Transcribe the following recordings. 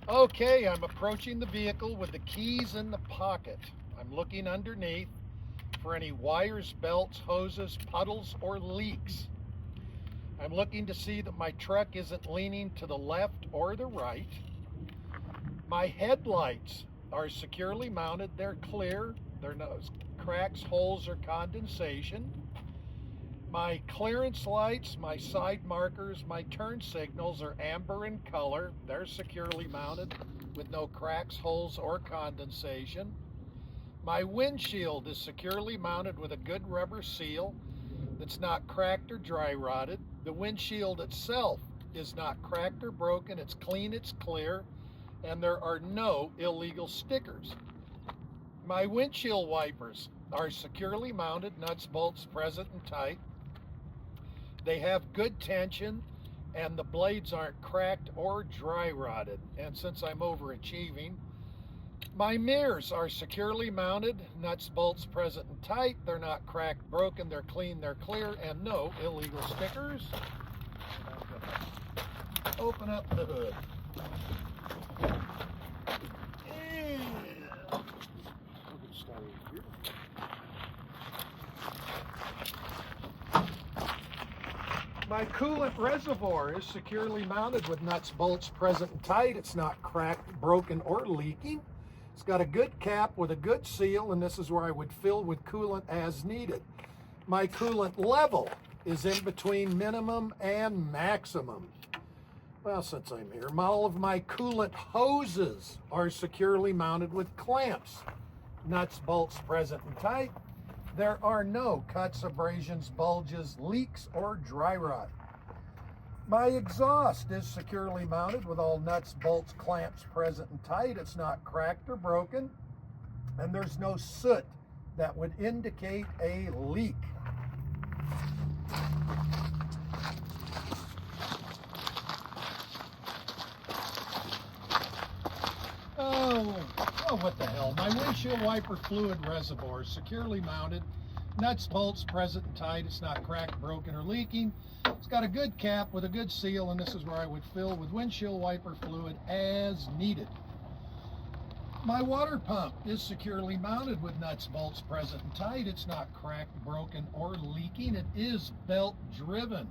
Okay, I'm approaching the vehicle with the keys in the pocket. I'm looking underneath for any wires, belts, hoses, puddles, or leaks. I'm looking to see that my truck isn't leaning to the left or the right. My headlights are securely mounted. They're clear. There are no cracks, holes, or condensation. My clearance lights, my side markers, my turn signals are amber in color. They're securely mounted with no cracks, holes, or condensation. My windshield is securely mounted with a good rubber seal that's not cracked or dry rotted. The windshield itself is not cracked or broken. It's clean, it's clear, and there are no illegal stickers. My windshield wipers are securely mounted, nuts, bolts present and tight. They have good tension and the blades aren't cracked or dry rotted. And since I'm overachieving, my mirrors are securely mounted, nuts, bolts present and tight. They're not cracked, broken, they're clean, they're clear, and no illegal stickers. I'm gonna open up the hood. And we'll get started here. My coolant reservoir is securely mounted with nuts, bolts present and tight. It's not cracked, broken, or leaking. It's got a good cap with a good seal, and this is where I would fill with coolant as needed. My coolant level is in between minimum and maximum. Well, since I'm here, all of my coolant hoses are securely mounted with clamps. Nuts, bolts present and tight. There are no cuts, abrasions, bulges, leaks, or dry rot. My exhaust is securely mounted with all nuts, bolts, clamps present and tight. It's not cracked or broken, and there's no soot that would indicate a leak. Oh, what the hell. My windshield wiper fluid reservoir is securely mounted. Nuts, bolts present and tight. It's not cracked, broken, or leaking. It's got a good cap with a good seal, and this is where I would fill with windshield wiper fluid as needed. My water pump is securely mounted with nuts, bolts present and tight. It's not cracked, broken, or leaking. It is belt driven.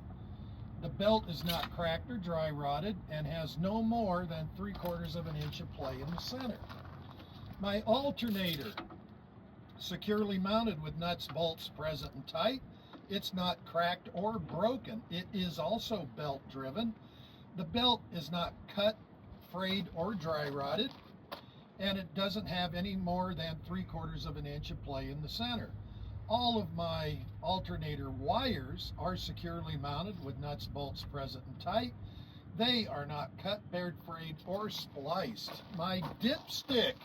The belt is not cracked or dry rotted and has no more than 3/4 of an inch of play in the center. My alternator, securely mounted with nuts, bolts present and tight. It's not cracked or broken. It is also belt driven. The belt is not cut, frayed, or dry rotted, and it doesn't have any more than 3/4 of an inch of play in the center. All of my alternator wires are securely mounted with nuts, bolts present and tight. They are not cut, bared, frayed, or spliced. My dipstick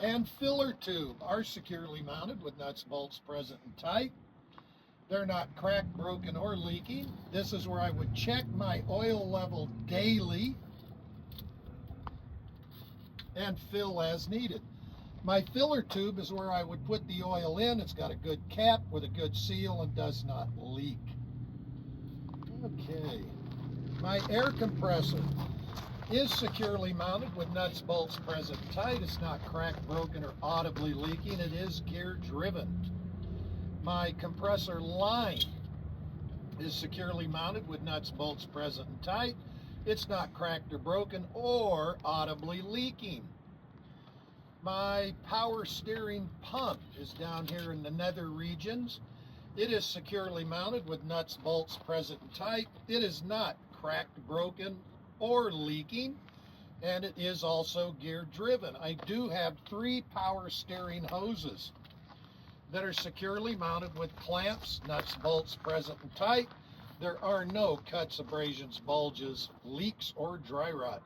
and filler tube are securely mounted with nuts, bolts present and tight. They're not cracked, broken, or leaking. This is where I would check my oil level daily and fill as needed. My filler tube is where I would put the oil in. It's got a good cap with a good seal and does not leak. Okay. My air compressor is securely mounted with nuts, bolts present tight. It's not cracked, broken, or audibly leaking. It is gear driven. My compressor line is securely mounted with nuts, bolts present and tight. It's not cracked or broken or audibly leaking. My power steering pump is down here in the nether regions. It is securely mounted with nuts, bolts present and tight. It is not cracked, broken, or leaking, and it is also gear driven. I do have 3 power steering hoses that are securely mounted with clamps, nuts, bolts present and tight. There are no cuts, abrasions, bulges, leaks, or dry rot.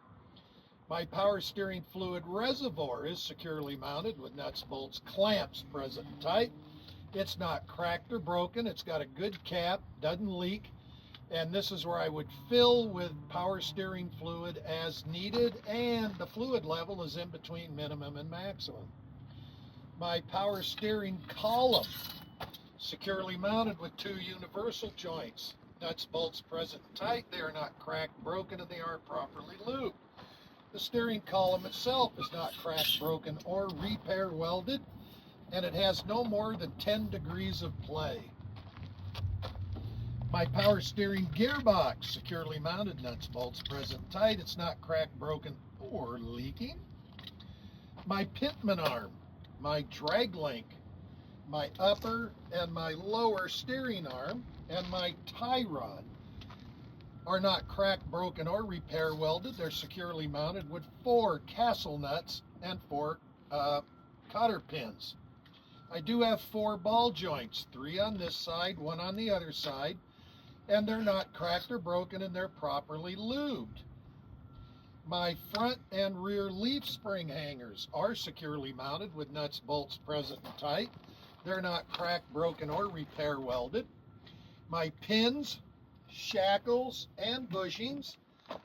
My power steering fluid reservoir is securely mounted with nuts, bolts, clamps present and tight. It's not cracked or broken. It's got a good cap, doesn't leak. And this is where I would fill with power steering fluid as needed, and the fluid level is in between minimum and maximum. My power steering column, securely mounted with 2 universal joints. Nuts, bolts present and tight. They are not cracked, broken, and they are properly lubed. The steering column itself is not cracked, broken, or repair welded, and it has no more than 10 degrees of play. My power steering gearbox, securely mounted, nuts, bolts present tight. It's not cracked, broken, or leaking. My pitman arm, my drag link, my upper and my lower steering arm, and my tie rod are not cracked, broken, or repair welded. They're securely mounted with 4 castle nuts and 4 cotter pins. I do have 4 ball joints, 3 on this side, 1 on the other side, and they're not cracked or broken, and they're properly lubed. My front and rear leaf spring hangers are securely mounted with nuts, bolts present and tight. They're not cracked, broken, or repair welded. My pins, shackles, and bushings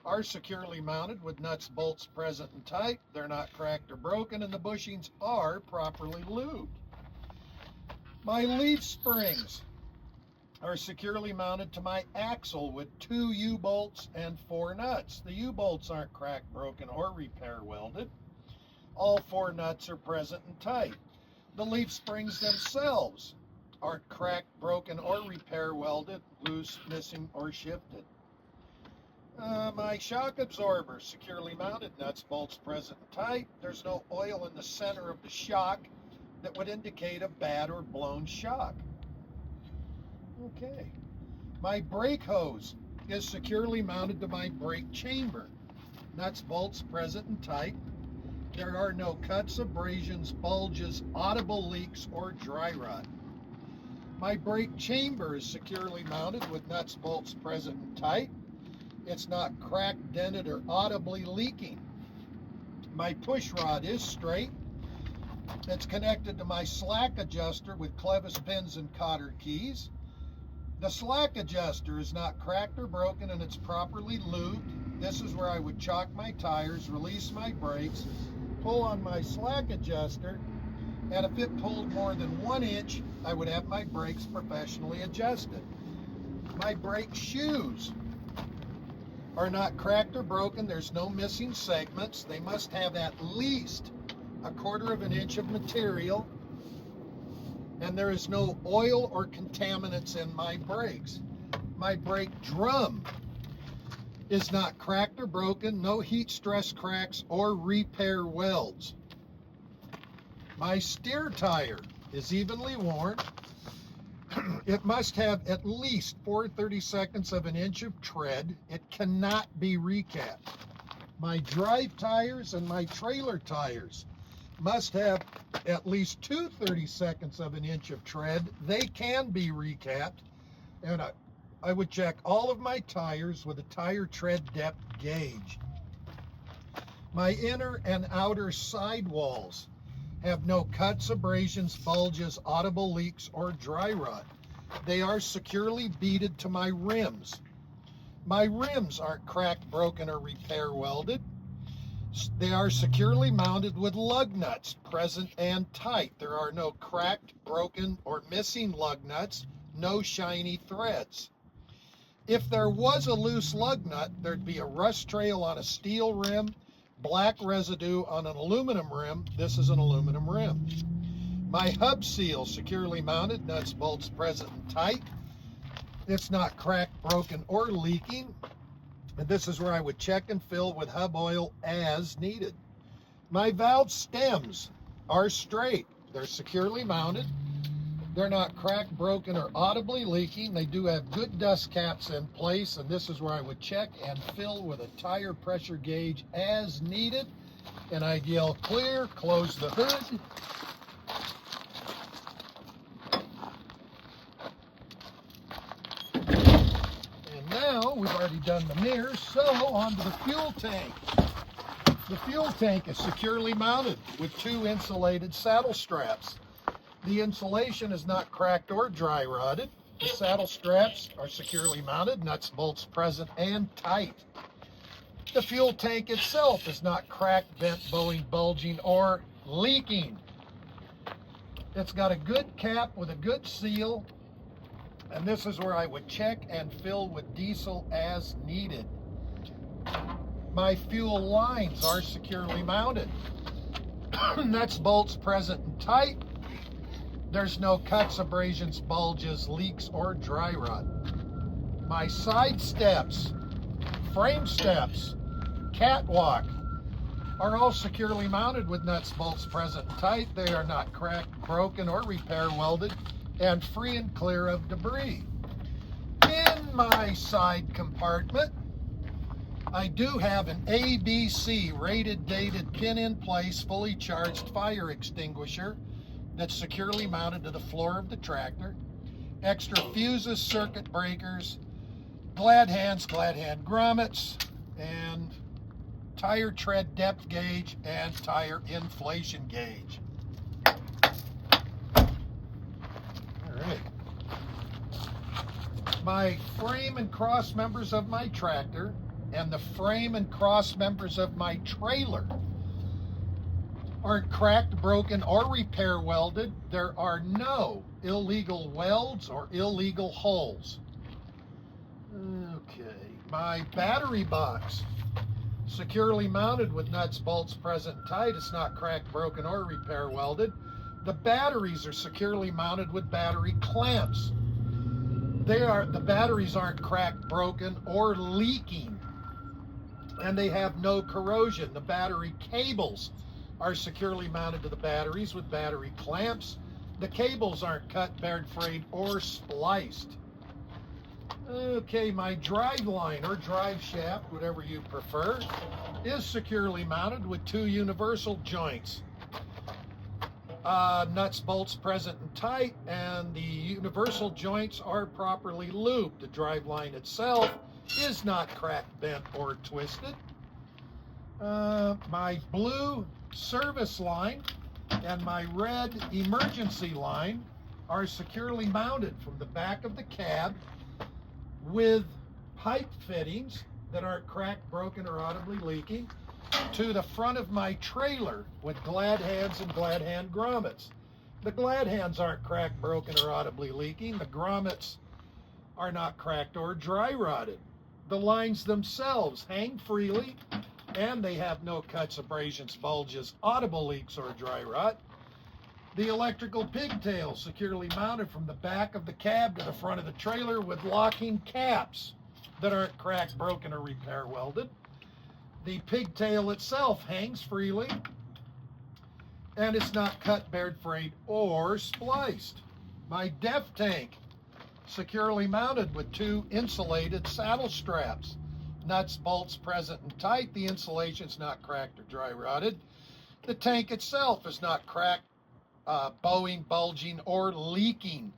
are securely mounted with nuts, bolts present and tight. They're not cracked or broken, and the bushings are properly lubed. My leaf springs are securely mounted to my axle with 2 U-bolts and 4 nuts. The U-bolts aren't cracked, broken, or repair welded. All 4 nuts are present and tight. The leaf springs themselves aren't cracked, broken, or repair welded, loose, missing, or shifted. My shock absorber, securely mounted, nuts, bolts present and tight. There's no oil in the center of the shock that would indicate a bad or blown shock. Okay. My brake hose is securely mounted to my brake chamber. Nuts, bolts present and tight. There are no cuts, abrasions, bulges, audible leaks, or dry rot. My brake chamber is securely mounted with nuts, bolts present and tight. It's not cracked, dented, or audibly leaking. My push rod is straight. It's connected to my slack adjuster with clevis pins and cotter keys. The slack adjuster is not cracked or broken, and it's properly lubed. This is where I would chock my tires, release my brakes, pull on my slack adjuster, and if it pulled more than 1 inch, I would have my brakes professionally adjusted. My brake shoes are not cracked or broken. There's no missing segments. They must have at least 1/4 of an inch of material, and there is no oil or contaminants in my brakes. My brake drum is not cracked or broken, no heat stress cracks or repair welds. My steer tire is evenly worn. It must have at least 4/32 of an inch of tread. It cannot be recapped. My drive tires and my trailer tires must have at least 2/32 of an inch of tread. They can be recapped, and I would check all of my tires with a tire tread depth gauge. My inner and outer sidewalls have no cuts, abrasions, bulges, audible leaks, or dry rot. They are securely beaded to my rims. My rims aren't cracked, broken, or repair welded. They are securely mounted with lug nuts, present and tight. There are no cracked, broken, or missing lug nuts, no shiny threads. If there was a loose lug nut, there'd be a rust trail on a steel rim, black residue on an aluminum rim. This is an aluminum rim. My hub seal securely mounted, nuts, bolts present and tight. It's not cracked, broken, or leaking. And this is where I would check and fill with hub oil as needed. My valve stems are straight. They're securely mounted. They're not cracked, broken, or audibly leaking. They do have good dust caps in place, and this is where I would check and fill with a tire pressure gauge as needed. And I'd yell clear, close the hood. And now we've already done the mirrors, so on to the fuel tank. The fuel tank is securely mounted with 2 insulated saddle straps. The insulation is not cracked or dry rotted. The saddle straps are securely mounted, nuts, bolts present and tight. The fuel tank itself is not cracked, bent, bowing, bulging, or leaking. It's got a good cap with a good seal, and this is where I would check and fill with diesel as needed. My fuel lines are securely mounted. Nuts, bolts present and tight. There's no cuts, abrasions, bulges, leaks, or dry rot. My side steps, frame steps, catwalk are all securely mounted with nuts, bolts present and tight. They are not cracked, broken, or repair welded, and free and clear of debris. In my side compartment, I do have an ABC rated, dated, pin in place, fully charged fire extinguisher that's securely mounted to the floor of the tractor. Extra fuses, circuit breakers, glad hand grommets, and tire tread depth gauge and tire inflation gauge. All right. My frame and cross members of my tractor and the frame and cross members of my trailer aren't cracked, broken, or repair welded. There are no illegal welds or illegal holes. Okay, my battery box, securely mounted with nuts, bolts present and tight. It's not cracked, broken, or repair welded. The batteries are securely mounted with battery clamps. The batteries aren't cracked, broken, or leaking, and they have no corrosion. The battery cables are securely mounted to the batteries with battery clamps. The cables aren't cut, bared, frayed, or spliced. Okay, my drive line or drive shaft, whatever you prefer, is securely mounted with 2 universal joints. Nuts, bolts present and tight, and the universal joints are properly lubed. The drive line itself is not cracked, bent, or twisted. My blue service line and my red emergency line are securely mounted from the back of the cab with pipe fittings that aren't cracked, broken, or audibly leaking to the front of my trailer with glad hands and glad hand grommets. The glad hands aren't cracked, broken, or audibly leaking. The grommets are not cracked or dry rotted. The lines themselves hang freely, and they have no cuts, abrasions, bulges, audible leaks, or dry rot. The electrical pigtail securely mounted from the back of the cab to the front of the trailer with locking caps that aren't cracked, broken, or repair welded. The pigtail itself hangs freely, and it's not cut, bared, frayed, or spliced. My def tank, securely mounted with 2 insulated saddle straps. Nuts, bolts present and tight. The insulation's not cracked or dry rotted. The tank itself is not cracked, bowing, bulging, or leaking.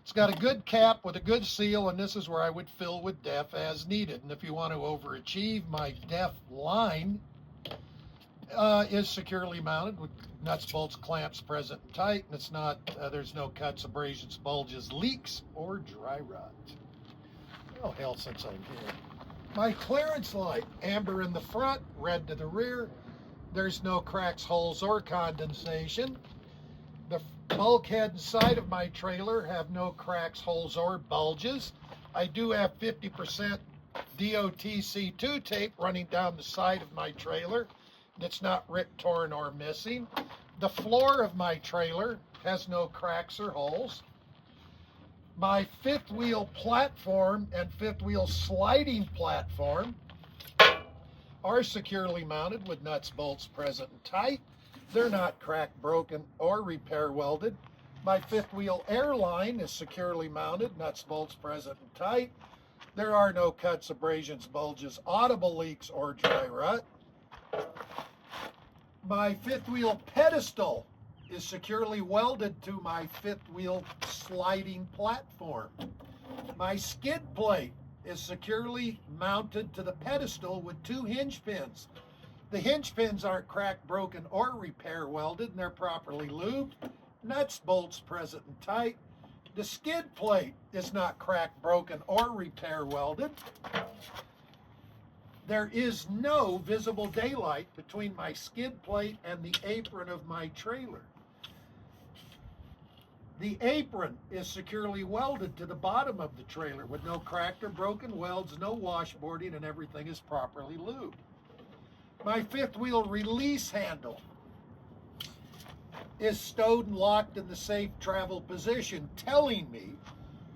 It's got a good cap with a good seal, and this is where I would fill with DEF as needed. And if you want to overachieve, my DEF line is securely mounted with nuts, bolts, clamps present and tight, and it's not. There's no cuts, abrasions, bulges, leaks, or dry rot. Oh hell, since I'm here. My clearance light, amber in the front, red to the rear. There's no cracks, holes, or condensation. The bulkhead and side of my trailer have no cracks, holes, or bulges. I do have 50% DOTC2 tape running down the side of my trailer. It's not ripped, torn, or missing. The floor of my trailer has no cracks or holes. My 5th wheel platform and 5th wheel sliding platform are securely mounted with nuts, bolts present and tight. They're not cracked, broken, or repair welded. My 5th wheel airline is securely mounted, nuts, bolts present and tight. There are no cuts, abrasions, bulges, audible leaks, or dry rot. My 5th wheel pedestal is securely welded to my 5th wheel sliding platform. My skid plate is securely mounted to the pedestal with 2 hinge pins. The hinge pins aren't cracked, broken, or repair welded, and they're properly lubed. Nuts, bolts present and tight. The skid plate is not cracked, broken, or repair welded. There is no visible daylight between my skid plate and the apron of my trailer. The apron is securely welded to the bottom of the trailer with no cracked or broken welds, no washboarding, and everything is properly lubed. My fifth wheel release handle is stowed and locked in the safe travel position, telling me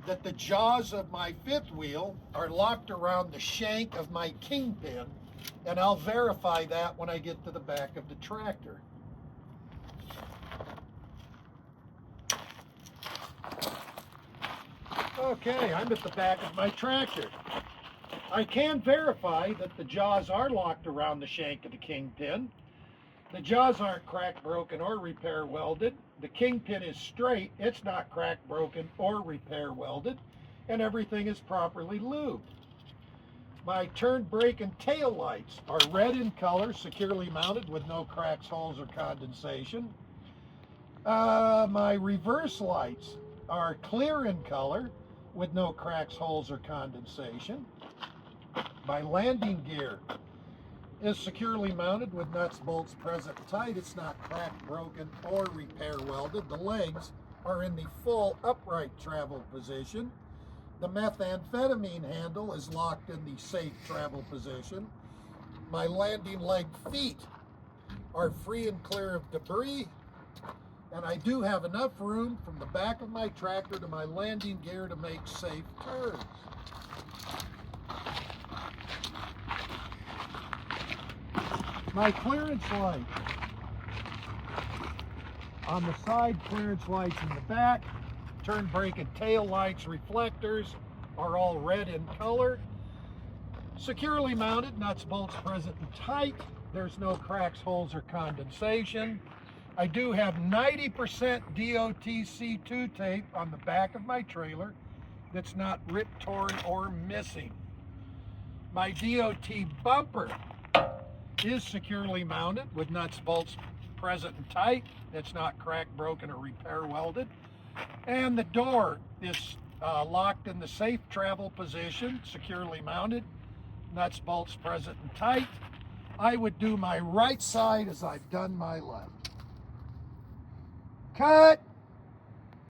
that the jaws of my fifth wheel are locked around the shank of my kingpin, and I'll verify that when I get to the back of the tractor. Okay, I'm at the back of my tractor. I can verify that the jaws are locked around the shank of the kingpin. The jaws aren't cracked, broken, or repair welded. The kingpin is straight. It's not cracked, broken, or repair welded. And everything is properly lubed. My turn brake and tail lights are red in color, securely mounted with no cracks, holes, or condensation. My reverse lights are clear in color with no cracks, holes, or condensation. My landing gear is securely mounted with nuts, bolts present tight. It's not cracked, broken, or repair welded. The legs are in the full upright travel position. The methamphetamine handle is locked in the safe travel position. My landing leg feet are free and clear of debris. And I do have enough room from the back of my tractor to my landing gear to make safe turns. My clearance light on the side, clearance lights in the back, turn brake and tail lights, reflectors are all red in color. Securely mounted, nuts, bolts present and tight. There's no cracks, holes, or condensation. I do have 90% DOT C2 tape on the back of my trailer that's not ripped, torn, or missing. My DOT bumper is securely mounted with nuts, bolts present and tight. It's not cracked, broken, or repair welded. And the door is locked in the safe travel position, securely mounted, nuts, bolts present and tight. I would do my right side as I've done my left. Cut!